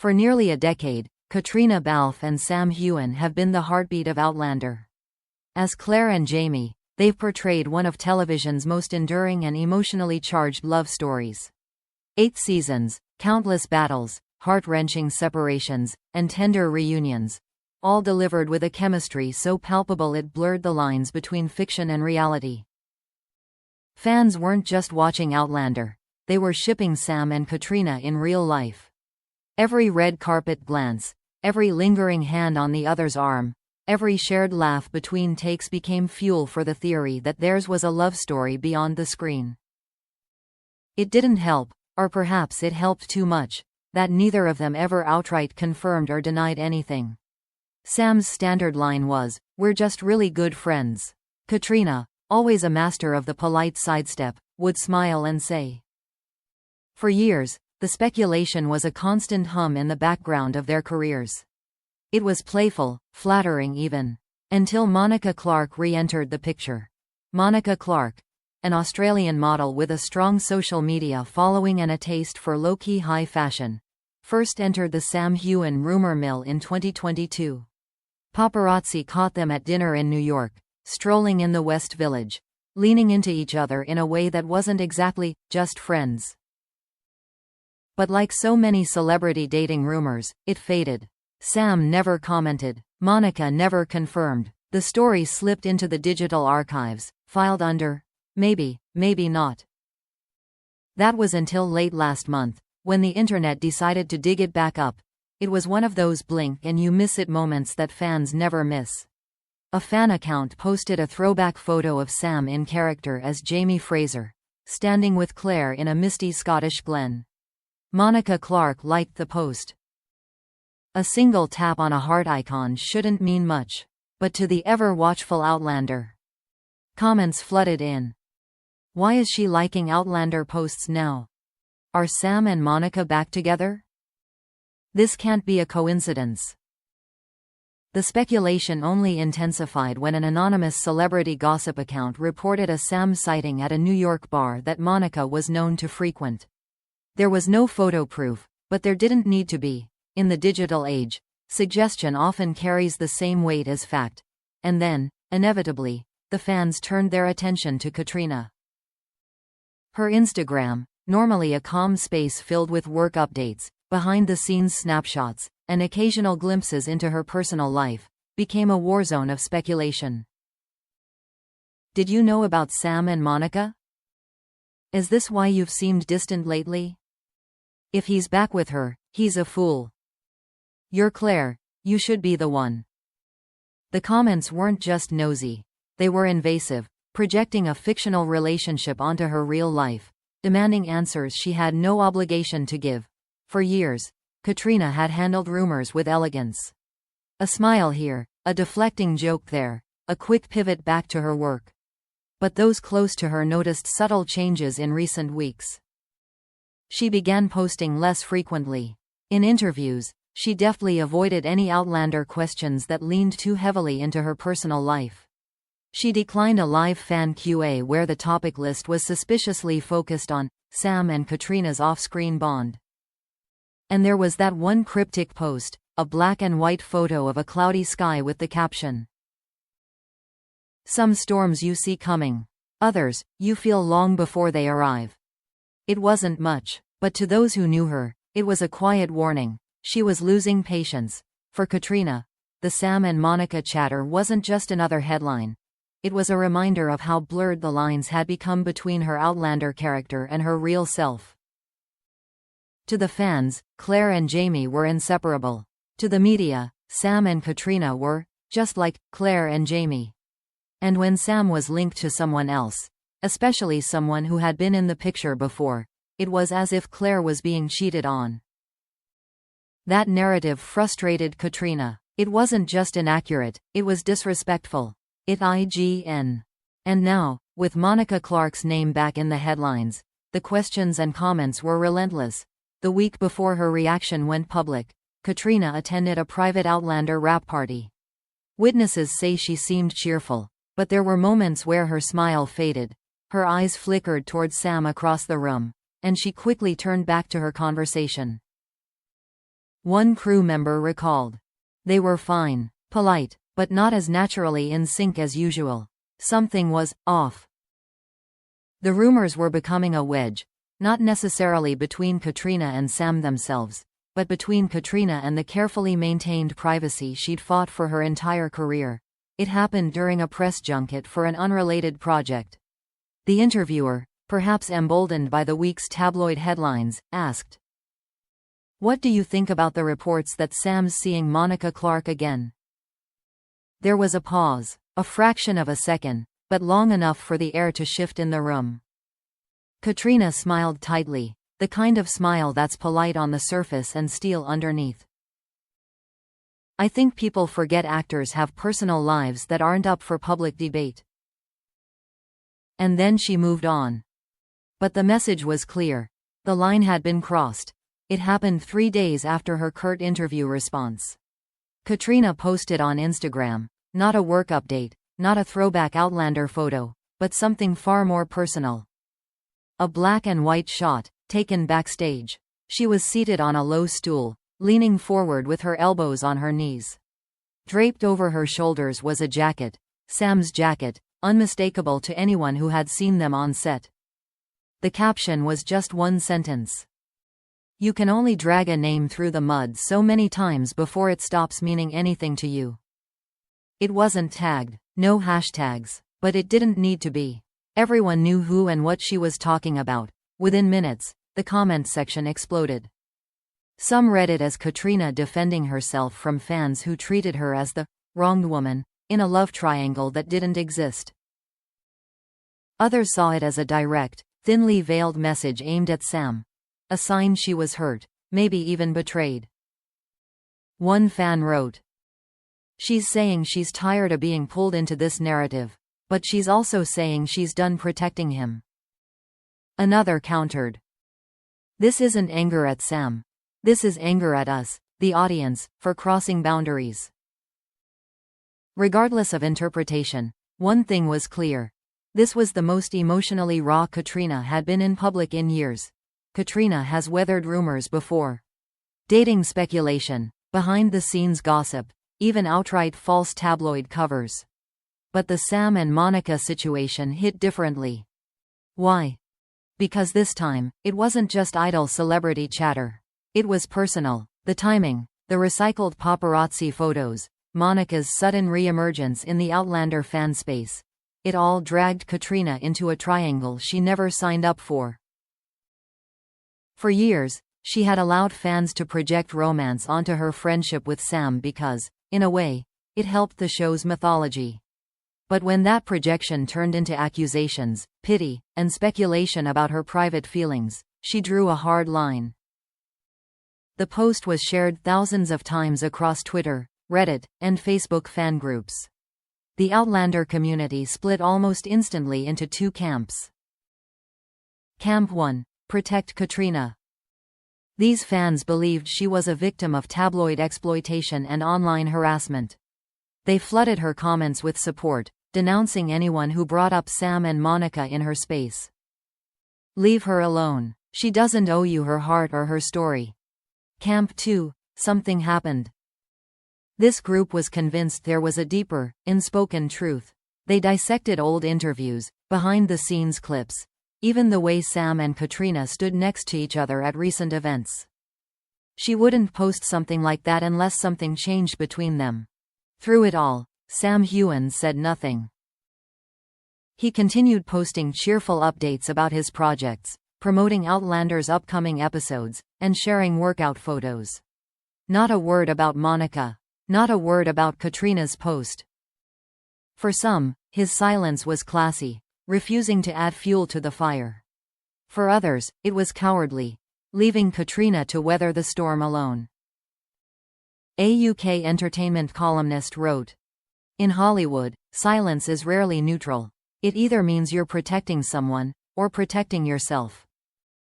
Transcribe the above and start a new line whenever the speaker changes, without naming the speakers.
For nearly a decade, Caitríona Balfe and Sam Heughan have been the heartbeat of Outlander. As Claire and Jamie, they've portrayed one of television's most enduring and emotionally charged love stories. 8 seasons, countless battles, heart-wrenching separations, and tender reunions, all delivered with a chemistry so palpable it blurred the lines between fiction and reality. Fans weren't just watching Outlander, they were shipping Sam and Caitríona in real life. Every red carpet glance, every lingering hand on the other's arm, every shared laugh between takes became fuel for the theory that theirs was a love story beyond the screen. It didn't help, or perhaps it helped too much, that neither of them ever outright confirmed or denied anything. Sam's standard line was, "We're just really good friends." Caitríona, always a master of the polite sidestep, would smile and say. For years, the speculation was a constant hum in the background of their careers. It was playful, flattering even. Until Monika Clarke re-entered the picture. Monika Clarke, an Australian model with a strong social media following and a taste for low-key high fashion, first entered the Sam Heughan rumor mill in 2022. Paparazzi caught them at dinner in New York, strolling in the West Village, leaning into each other in a way that wasn't exactly just friends. But like so many celebrity dating rumors, it faded. Sam never commented. Monika never confirmed. The story slipped into the digital archives, filed under maybe, maybe not. That was until late last month, when the internet decided to dig it back up. It was one of those blink and you miss it moments that fans never miss. A fan account posted a throwback photo of Sam in character as Jamie Fraser, standing with Claire in a misty Scottish glen. Monika Clarke liked the post. A single tap on a heart icon shouldn't mean much, but to the ever-watchful Outlander, comments flooded in. Why is she liking Outlander posts now? Are Sam and Monika back together? This can't be a coincidence. The speculation only intensified when an anonymous celebrity gossip account reported a Sam sighting at a New York bar that Monika was known to frequent. There was no photo proof, but there didn't need to be. In the digital age, suggestion often carries the same weight as fact. And then, inevitably, the fans turned their attention to Caitríona. Her Instagram, normally a calm space filled with work updates, behind-the-scenes snapshots, and occasional glimpses into her personal life, became a war zone of speculation. Did you know about Sam and Monika? Is this why you've seemed distant lately? If he's back with her, he's a fool. You're Claire, you should be the one. The comments weren't just nosy. They were invasive, projecting a fictional relationship onto her real life, demanding answers she had no obligation to give. For years, Caitríona had handled rumors with elegance. A smile here, a deflecting joke there, a quick pivot back to her work. But those close to her noticed subtle changes in recent weeks. She began posting less frequently. In interviews, she deftly avoided any Outlander questions that leaned too heavily into her personal life. She declined a live fan Q&A where the topic list was suspiciously focused on Sam and Caitríona's off-screen bond. And there was that one cryptic post, a black and white photo of a cloudy sky with the caption, "Some storms you see coming. Others, you feel long before they arrive." It wasn't much, but to those who knew her, it was a quiet warning. She was losing patience. For Caitríona, the Sam and Monika chatter wasn't just another headline. It was a reminder of how blurred the lines had become between her Outlander character and her real self. To the fans, Claire and Jamie were inseparable. To the media, Sam and Caitríona were, just like, Claire and Jamie. And when Sam was linked to someone else, especially someone who had been in the picture before, it was as if Claire was being cheated on. That narrative frustrated Caitríona. It wasn't just inaccurate, it was disrespectful. And now, with Monika Clarke's name back in the headlines, the questions and comments were relentless. The week before her reaction went public, Caitríona attended a private Outlander wrap party. Witnesses say she seemed cheerful, but there were moments where her smile faded, her eyes flickered towards Sam across the room, and she quickly turned back to her conversation. One crew member recalled. They were fine, polite, but not as naturally in sync as usual. Something was off. The rumors were becoming a wedge, not necessarily between Caitríona and Sam themselves, but between Caitríona and the carefully maintained privacy she'd fought for her entire career. It happened during a press junket for an unrelated project. The interviewer, perhaps emboldened by the week's tabloid headlines, asked, "What do you think about the reports that Sam's seeing Monika Clarke again?" There was a pause, a fraction of a second, but long enough for the air to shift in the room. Caitríona smiled tightly, the kind of smile that's polite on the surface and steel underneath. "I think people forget actors have personal lives that aren't up for public debate." And then she moved on. But the message was clear. The line had been crossed. It happened 3 days after her curt interview response. Caitríona posted on Instagram, not a work update, not a throwback Outlander photo, but something far more personal. A black and white shot, taken backstage. She was seated on a low stool, leaning forward with her elbows on her knees. Draped over her shoulders was a jacket, Sam's jacket, unmistakable to anyone who had seen them on set. The caption was just one sentence. "You can only drag a name through the mud so many times before it stops meaning anything to you." It wasn't tagged, no hashtags, but it didn't need to be. Everyone knew who and what she was talking about. Within minutes, the comment section exploded. Some read it as Caitríona defending herself from fans who treated her as the wronged woman in a love triangle that didn't exist. Others saw it as a direct, thinly veiled message aimed at Sam. A sign she was hurt, maybe even betrayed. One fan wrote, "She's saying she's tired of being pulled into this narrative, but she's also saying she's done protecting him." Another countered, "This isn't anger at Sam. This is anger at us, the audience, for crossing boundaries." Regardless of interpretation, one thing was clear. This was the most emotionally raw Caitríona had been in public in years. Caitríona has weathered rumors before. Dating speculation, behind-the-scenes gossip, even outright false tabloid covers. But the Sam and Monika situation hit differently. Why? Because this time, it wasn't just idle celebrity chatter. It was personal. The timing, the recycled paparazzi photos, Monika's sudden re-emergence in the Outlander fan space. It all dragged Caitríona into a triangle she never signed up for. For years, she had allowed fans to project romance onto her friendship with Sam because, in a way, it helped the show's mythology. But when that projection turned into accusations, pity, and speculation about her private feelings, she drew a hard line. The post was shared thousands of times across Twitter, Reddit, and Facebook fan groups. The Outlander community split almost instantly into 2 camps. Camp 1. Protect Caitríona. These fans believed she was a victim of tabloid exploitation and online harassment. They flooded her comments with support, denouncing anyone who brought up Sam and Monika in her space. "Leave her alone. She doesn't owe you her heart or her story." Camp 2. Something happened. This group was convinced there was a deeper, unspoken truth. They dissected old interviews, behind-the-scenes clips, even the way Sam and Caitríona stood next to each other at recent events. She wouldn't post something like that unless something changed between them. Through it all, Sam Heughan said nothing. He continued posting cheerful updates about his projects, promoting Outlander's upcoming episodes, and sharing workout photos. Not a word about Monika. Not a word about Caitríona's post. For some, his silence was classy, refusing to add fuel to the fire. For others, it was cowardly, leaving Caitríona to weather the storm alone. A UK entertainment columnist wrote, "In Hollywood, silence is rarely neutral. It either means you're protecting someone, or protecting yourself."